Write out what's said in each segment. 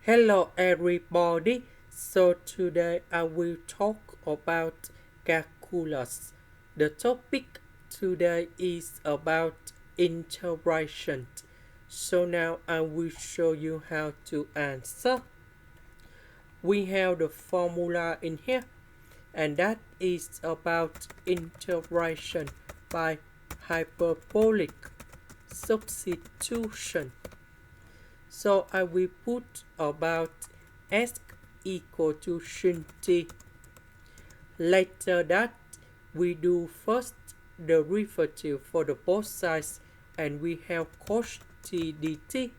Hello everybody. So today I will talk about calculus. The topic today is about integration. So now I will show you how to answer. We have the formula in here, and that is about integration by hyperbolic substitution. So I will put about s equal to sin t. Later that we do first derivative for the both sides, and we have cos t dt.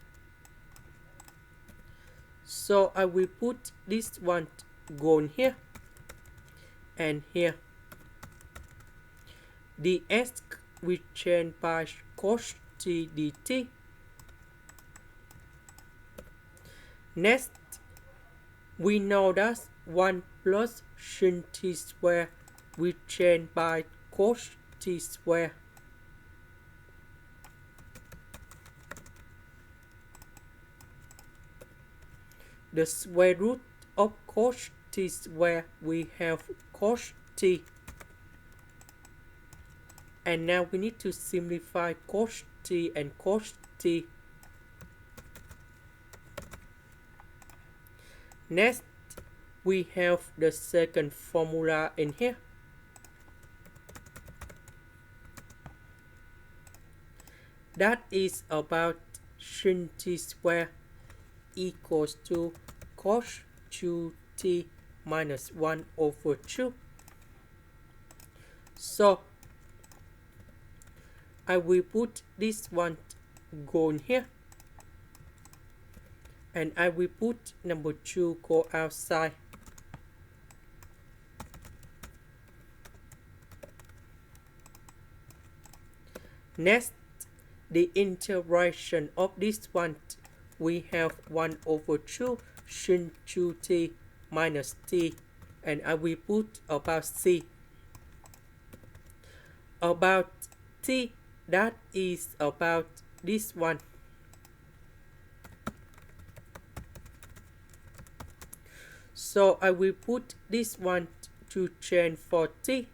So I will put this one going here and here. The s we change by cos t dt. Next, we know that 1 plus sin t square we change by cos t square. The square root of cos t square, we have cos t. And now we need to simplify cos t and cos t. Next, we have the second formula in here. That is about sin t square equals to cos 2t minus 1 over 2. So I will put this one going here, and I will put number 2 go outside. Next, the integration of this one, we have 1 over 2 sin 2t minus t, and I will put about c. About t, that is about this one. So I will put this one to change for t.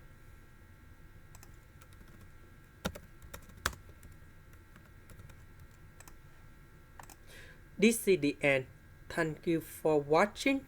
This is the end. Thank you for watching.